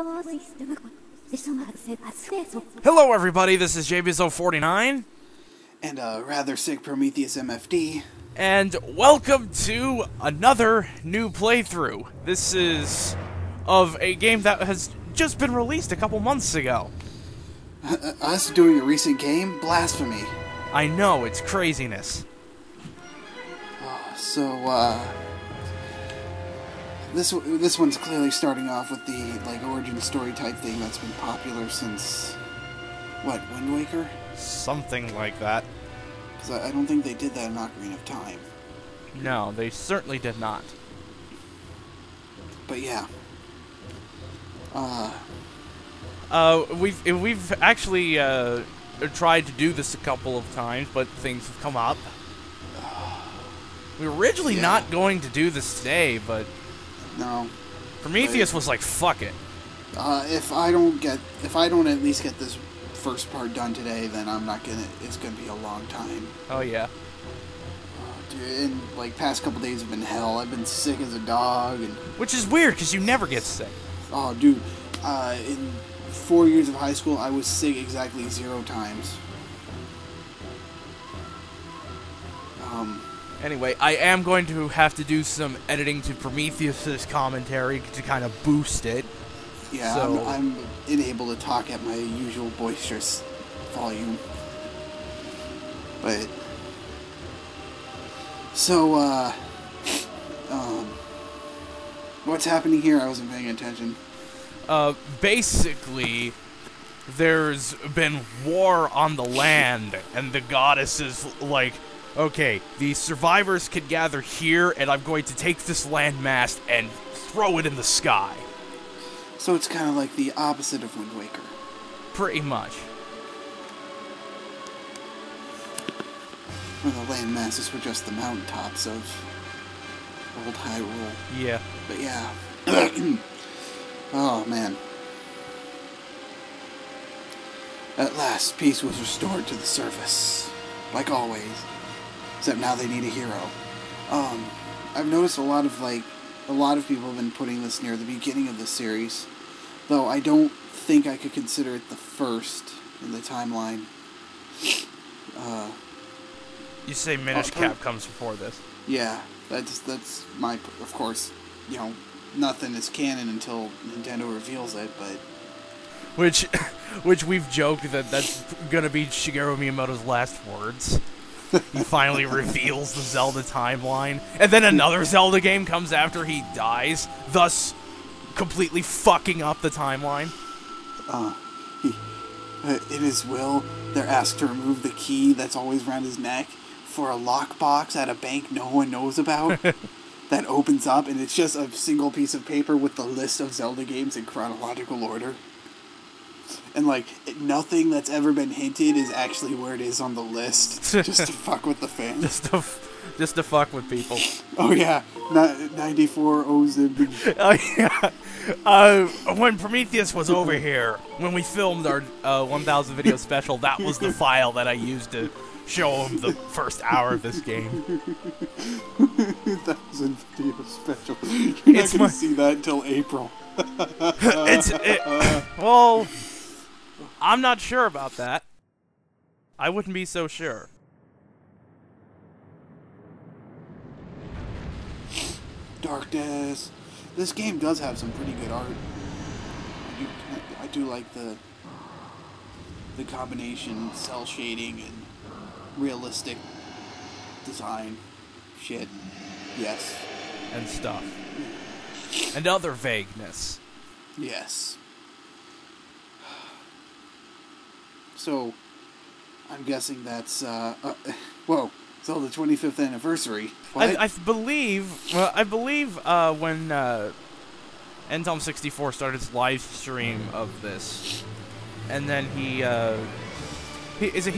Hello everybody, this is JBSO49. And a rather sick PrometheusMFD. And welcome to another new playthrough. This is of a game that has just been released a couple months ago. Us doing a recent game? Blasphemy. I know, it's craziness. This one's clearly starting off with the origin story type thing that's been popular since what, Wind Waker? Something like that. Because I don't think they did that in Ocarina of Time. No, they certainly did not. But yeah. We've actually tried to do this a couple of times, but things have come up. We were originally not going to do this today, but no. Prometheus was like, "Fuck it." If I don't at least get this first part done today, then I'm not gonna. It's gonna be a long time. Oh yeah. Dude, and past couple days have been hell. I've been sick as a dog, and which is weird because you never get sick. Oh, dude. In 4 years of high school, I was sick exactly 0 times. Anyway, I am going to have to do some editing to Prometheus's commentary to kind of boost it. Yeah, so I'm unable to talk at my usual boisterous volume. But so, what's happening here? I wasn't paying attention. Basically, there's been war on the land, and the goddess is like, okay, the survivors can gather here, and I'm going to take this landmass and throw it in the sky. So it's kind of like the opposite of Wind Waker. Pretty much. Well, the landmasses were just the mountaintops of old Hyrule. Yeah. But yeah. Oh, man. At last, peace was restored to the surface. Like always. Except now they need a hero. I've noticed a lot of people have been putting this near the beginning of the series. Though I don't think I could consider it the first in the timeline. You say Minish Cap comes before this. Yeah, that's my, of course, you know, nothing is canon until Nintendo reveals it, but... Which we've joked that that's gonna be Shigeru Miyamoto's last words. He finally reveals the Zelda timeline, and then another Zelda game comes after he dies, thus completely fucking up the timeline. In his will, they're asked to remove the key that's always around his neck for a lockbox at a bank no one knows about. That opens up, and it's just a single piece of paper with the list of Zelda games in chronological order. And, nothing that's ever been hinted is actually where it is on the list. Just to fuck with the fans. Just to fuck with people. Oh, yeah. 94 Ozib. Oh, yeah. When Prometheus was over here, when we filmed our 1000 video special, that was the file that I used to show him the first hour of this game. 1000 video special. You're not going to see that until April. Well, I'm not sure about that. I wouldn't be so sure. Darkness. This game does have some pretty good art. I do like the combination cell shading and realistic design shit. Yes. And stuff. And other vagueness. Yes. So, I'm guessing that's, whoa, Zelda 25th anniversary. What? I believe when Ntom64 started his live stream of this, and then he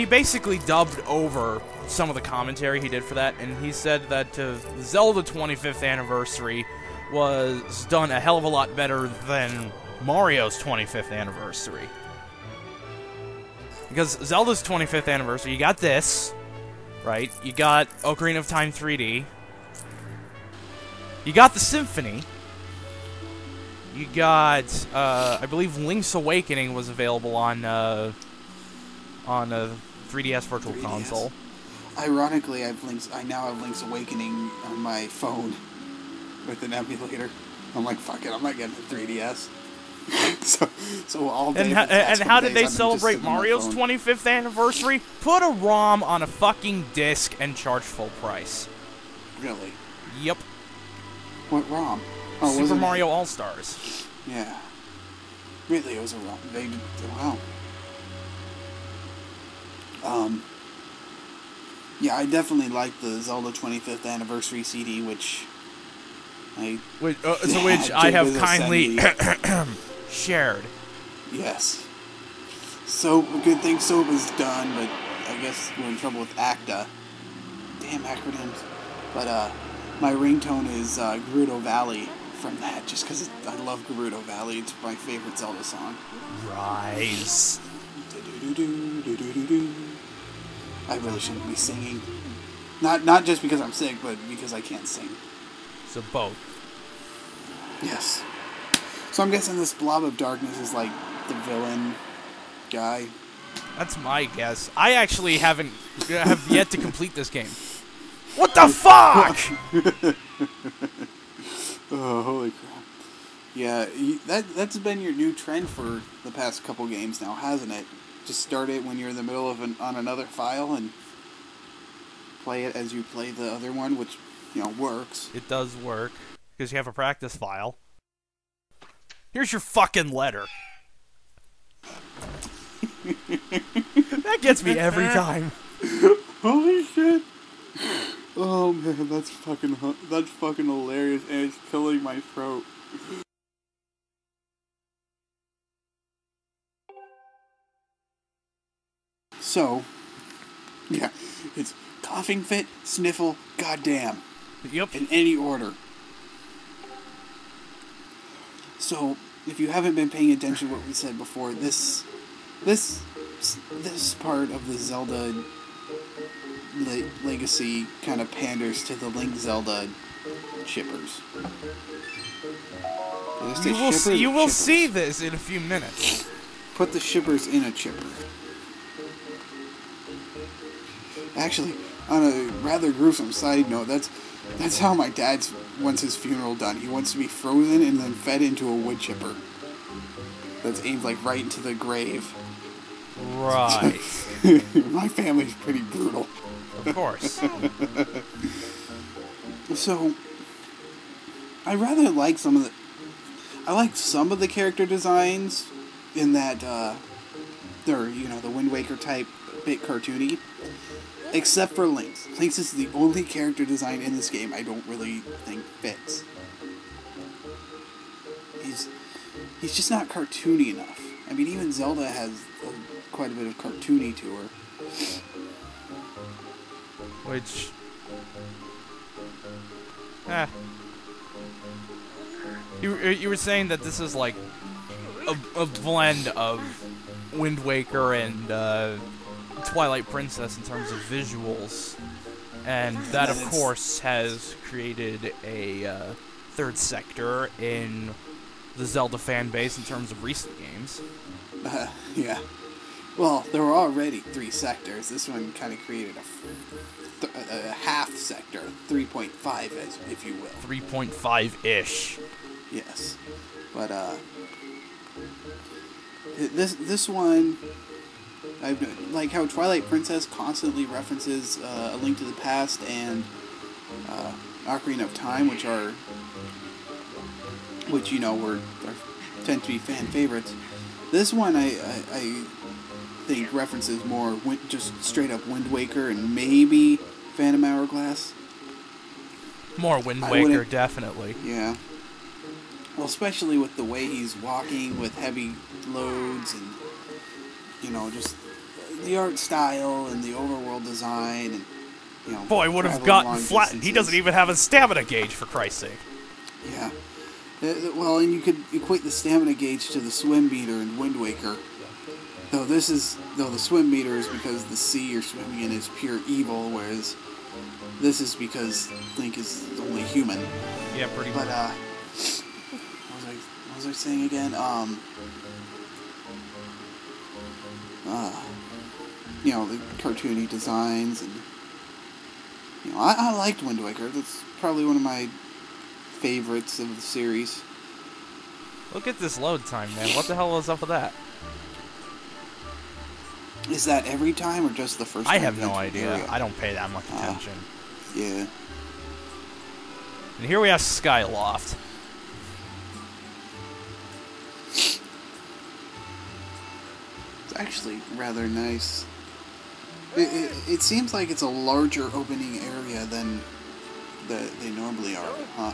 basically dubbed over some of the commentary he did for that, and he said that Zelda 25th anniversary was done a hell of a lot better than Mario's 25th anniversary. Because Zelda's 25th anniversary, you got this, right? You got Ocarina of Time 3D. You got the Symphony. You got, I believe Link's Awakening was available on a 3DS Virtual 3DS. Console. Ironically, I now have Link's Awakening on my phone with an emulator. I'm like, fuck it, I'm not getting a 3DS. so all day. And how did they celebrate Mario's 25th anniversary? Put a ROM on a fucking disc and charge full price. Really? Yep. What ROM? Oh, Super Mario All-Stars. Yeah. Really, it was a ROM. Wow. Yeah, I definitely like the Zelda 25th anniversary CD, which I have kindly shared. Yes. So, good thing Soba's done, but I guess we're in trouble with ACTA. Damn acronyms. But, my ringtone is Gerudo Valley from that, just because I love Gerudo Valley. It's my favorite Zelda song. Rise. I really shouldn't be singing. Not just because I'm sick, but because I can't sing. So both. Yes. So I'm guessing this blob of darkness is like the villain guy. That's my guess. I actually have yet to complete this game. What the fuck? Oh, holy crap. Yeah, that's been your new trend for the past couple games now, hasn't it? Just start it when you're in the middle of on another file and play it as you play the other one, which, works. It does work, because you have a practice file. Here's your fucking letter. That gets me every time. Holy shit. Oh man, that's fucking hilarious, and it's killing my throat. So, yeah, it's coughing fit, sniffle, goddamn. Yep. In any order. So, if you haven't been paying attention to what we said before, this part of the Zelda legacy kind of panders to the Link Zelda shippers. You will see this in a few minutes. Put the shippers in a chipper. Actually, on a rather gruesome side note, that's how my dad wants his funeral done. He wants to be frozen and then fed into a wood chipper. That's aimed right into the grave. Right. My family's pretty brutal. Of course. So, I rather like some of the character designs in that they're, the Wind Waker type, bit cartoony. Except for Link's. Link's is the only character design in this game I don't really think fits. He's just not cartoony enough. I mean, even Zelda has quite a bit of cartoony to her. Which... You were saying that this is like a blend of Wind Waker and Twilight Princess in terms of visuals, and that of course has created a third sector in the Zelda fan base in terms of recent games. Yeah. Well, there were already 3 sectors. This one kind of created a half sector, 3.5, if you will. 3.5-ish. Yes, but this one, like how Twilight Princess constantly references A Link to the Past and Ocarina of Time, which tend to be fan favorites. This one I think references more just straight up Wind Waker and maybe Phantom Hourglass. More Wind Waker, definitely. Yeah. Well, especially with the way he's walking with heavy loads and, just the art style and the overworld design and, Boy would have gotten flattened. He doesn't even have a stamina gauge, for Christ's sake. Yeah. Well, and you could equate the stamina gauge to the swim meter in Wind Waker. Though the swim meter is because the sea you're swimming in is pure evil, whereas this is because Link is only human. Yeah, pretty much. But, what was was I saying again? You know, the cartoony designs, and you know, I liked Wind Waker. That's probably one of my favorites of the series. Look at this load time, man. What the hell is up with that? Is that every time or just the first time? I have no idea. I don't pay that much attention. Yeah. And here we have Skyloft. It's actually rather nice. It seems like it's a larger opening area than they normally are, huh?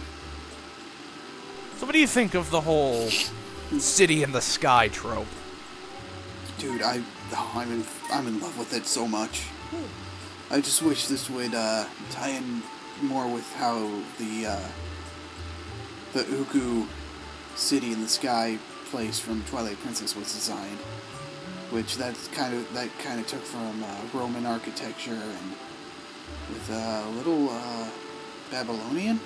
So what do you think of the whole city in the sky trope? Dude, I'm in love with it so much. I just wish this would tie in more with how the Uku city in the sky place from Twilight Princess was designed, which that kind of took from Roman architecture and with a little Babylonian.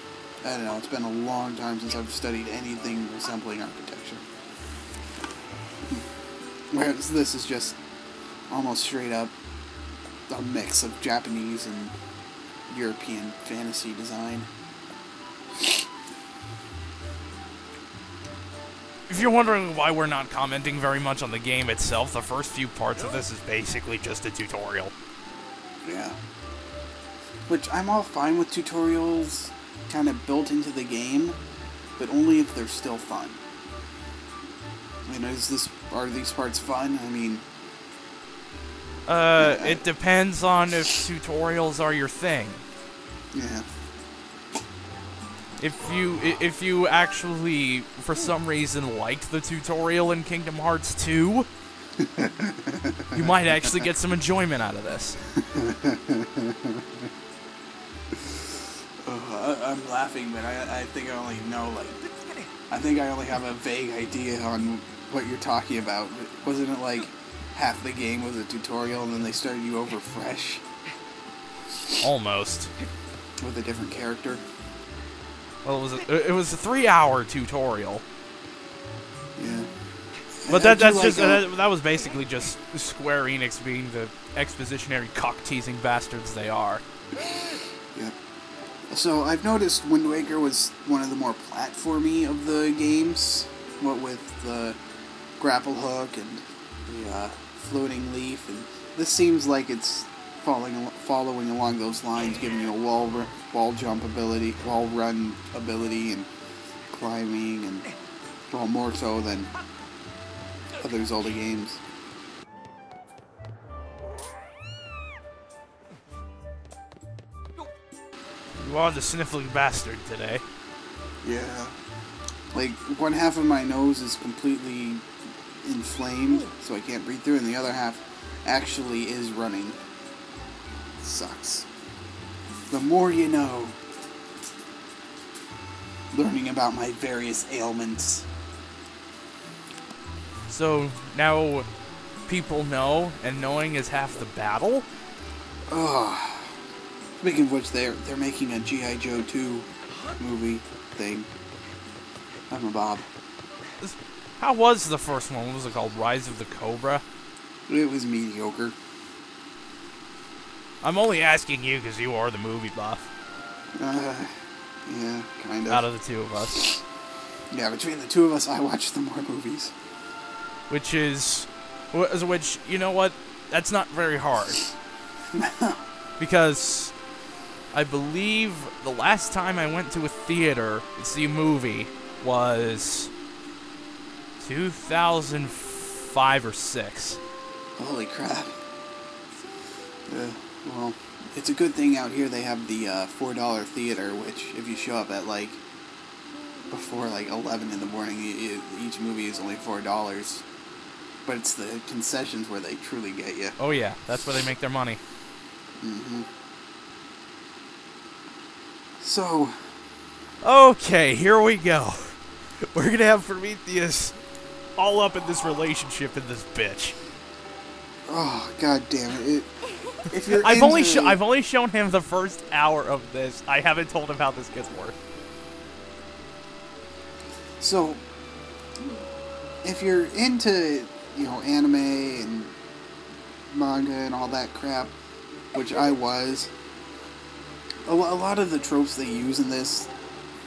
I don't know. It's been a long time since I've studied anything resembling architecture. Whereas this is just almost straight up a mix of Japanese and European fantasy design. If you're wondering why we're not commenting very much on the game itself, the first few parts of this is basically just a tutorial. Yeah. Which I'm all fine with tutorials kind of built into the game, but only if they're still fun. I mean, are these parts fun? I mean... It depends on if tutorials are your thing. Yeah. If you actually, for some reason, liked the tutorial in Kingdom Hearts 2, you might actually get some enjoyment out of this. I'm laughing, but I think I only know, like... I think I only have a vague idea on what you're talking about. Wasn't it like half the game was a tutorial and then they started you over fresh? Almost. With a different character? Well, it was a 3-hour tutorial. Yeah. But that was basically just Square Enix being the expositionary cock-teasing bastards they are. Yeah. So I've noticed Wind Waker was one of the more platformy of the games, what with the grapple hook and the floating leaf, and this seems like it's following along those lines, giving you a wall jump ability, wall run ability, and climbing, and well, more so than other Zelda games. You are the sniffling bastard today. Yeah. Like, one half of my nose is completely inflamed, so I can't breathe through, and the other half actually is running. Sucks. The more you know. Learning about my various ailments. So, now people know, and knowing is half the battle? Ugh. Speaking of which, they're making a G.I. Joe 2 movie thing. I'm a Bob. How was the first one? What was it called? Rise of the Cobra? It was mediocre. I'm only asking you because you are the movie buff. Yeah, kind of. Out of the two of us. Yeah, between the two of us, I watch the more movies. Which, you know what? That's not very hard. Because I believe the last time I went to a theater to see a movie was 2005 or 6. Holy crap. Well, it's a good thing out here they have the $4 theater, which if you show up at like before like 11 in the morning, each movie is only $4. But it's the concessions where they truly get you. Oh yeah, that's where they make their money. Mm-hmm. So... Okay, here we go. We're gonna have Prometheus all up in this relationship in this bitch. Oh, god damn it. If you're I've only shown him the first hour of this. I haven't told him how this gets worked. So, if you're into, you know, anime and manga and all that crap, which I was, a lot of the tropes they use in this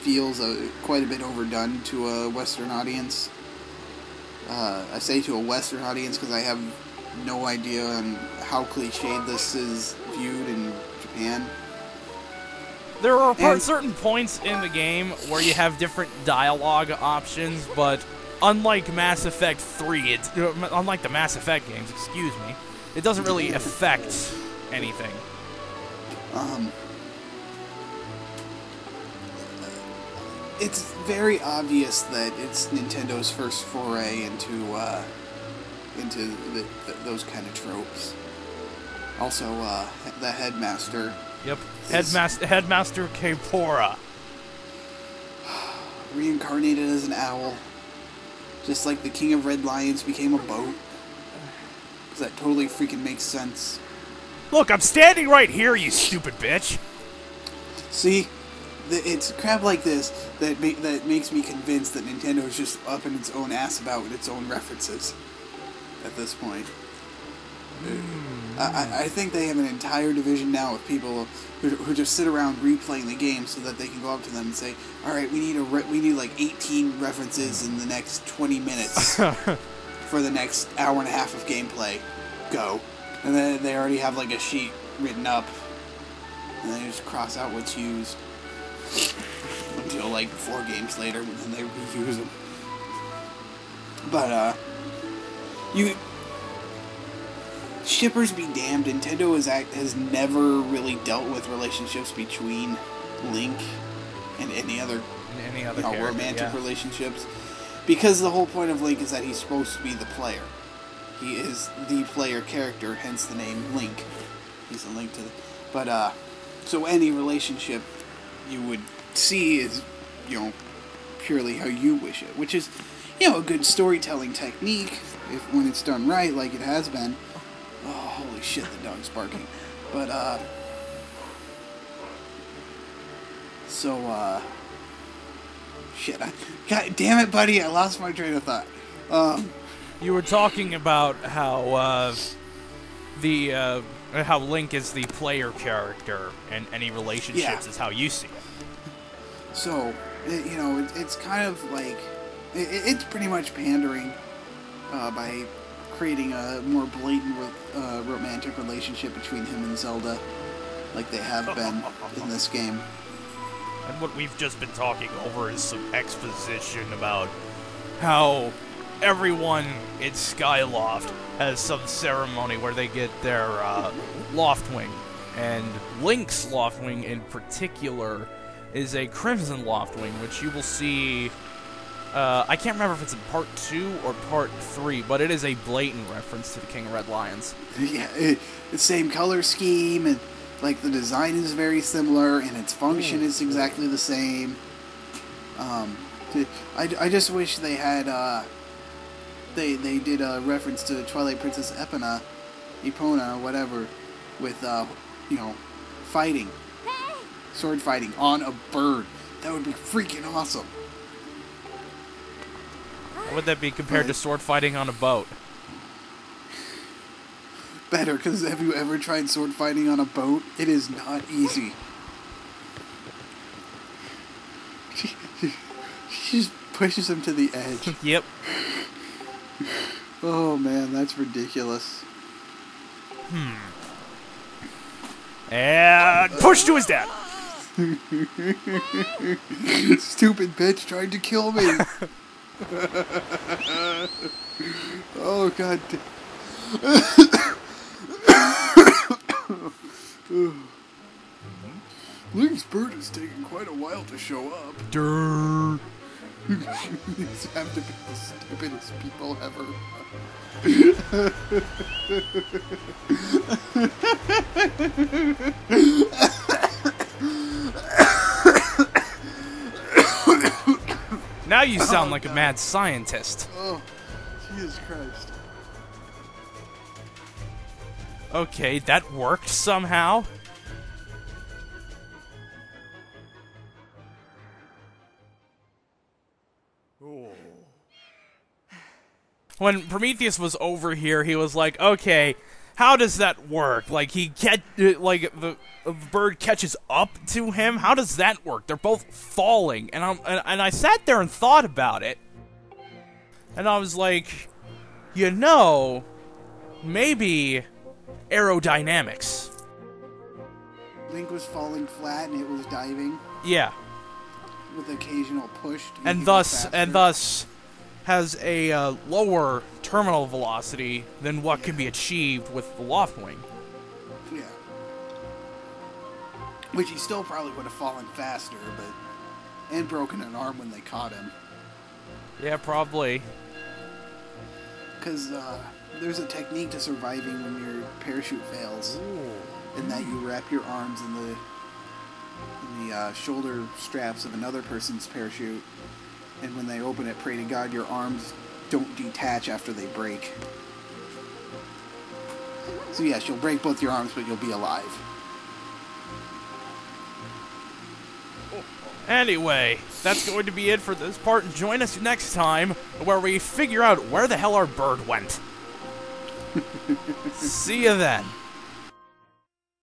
feels quite a bit overdone to a Western audience. I say to a Western audience because I have no idea on how cliched this is viewed in Japan. There are certain points in the game where you have different dialogue options, but unlike Mass Effect 3, unlike the Mass Effect games, excuse me, it doesn't really affect anything. It's very obvious that it's Nintendo's first foray into those kind of tropes. Also, the headmaster. Yep, Headmaster Kapora. Reincarnated as an owl. Just like the King of Red Lions became a boat. Because that totally freaking makes sense. Look, I'm standing right here, you stupid bitch! See, it's crap like this that makes me convinced that Nintendo is just up in its own ass about its own references at this point. I think they have an entire division now of people who just sit around replaying the game so that they can go up to them and say, "All right, we need like 18 references in the next 20 minutes for the next hour and a half of gameplay. Go." And then they already have like a sheet written up, and they just cross out what's used until like 4 games later, and then they reuse them. But shippers be damned, Nintendo has never really dealt with relationships between Link and any other romantic relationships. Because the whole point of Link is that he's supposed to be the player. He is the player character, hence the name Link. He's a link to the... But, so any relationship you would see is, you know, purely how you wish it. Which is, you know, a good storytelling technique, when it's done right, like it has been. Oh, holy shit, the dog's barking. But, shit, God damn it, buddy, I lost my train of thought. You were talking about how, how Link is the player character, and any relationships is how you see it. So, you know, it's kind of like, it's pretty much pandering, by creating a more blatant romantic relationship between him and Zelda, like they have been in this game. And what we've just been talking over is some exposition about how everyone in Skyloft has some ceremony where they get their Loftwing. And Link's Loftwing in particular is a Crimson Loftwing, which you will see... I can't remember if it's in Part 2 or Part 3, but it is a blatant reference to the King of Red Lions. Yeah, the same color scheme, and like the design is very similar, and its function is exactly the same. I just wish they had, they did a reference to Twilight Princess Epona, whatever, with, you know, fighting. Sword fighting on a bird. That would be freaking awesome. How would that be compared to sword fighting on a boat? Better, because have you ever tried sword fighting on a boat? It is not easy. She just pushes him to the edge. Yep. Oh man, that's ridiculous. And push to his death. Stupid bitch tried to kill me. Oh god. Link's bird is taking quite a while to show up. Durr. These have to be the stupidest people ever. Now you sound like a mad scientist. Oh, Jesus Christ. Okay, that worked somehow. when Prometheus was over here, he was like, okay, how does that work? Like, the bird catches up to him? How does that work? They're both falling. And I sat there and thought about it. And I was like, you know, maybe aerodynamics. Link was falling flat and it was diving. Yeah. With occasional push. And thus has a lower terminal velocity than what can be achieved with the loft wing. Yeah. Which he still probably would have fallen faster, but... And broken an arm when they caught him. Yeah, probably. Because there's a technique to surviving when your parachute fails. Ooh. In that you wrap your arms in the shoulder straps of another person's parachute, and when they open it, pray to God your arms don't detach after they break. So yes, you'll break both your arms, but you'll be alive. Anyway, that's going to be it for this part, and join us next time where we figure out where the hell our bird went. See you then.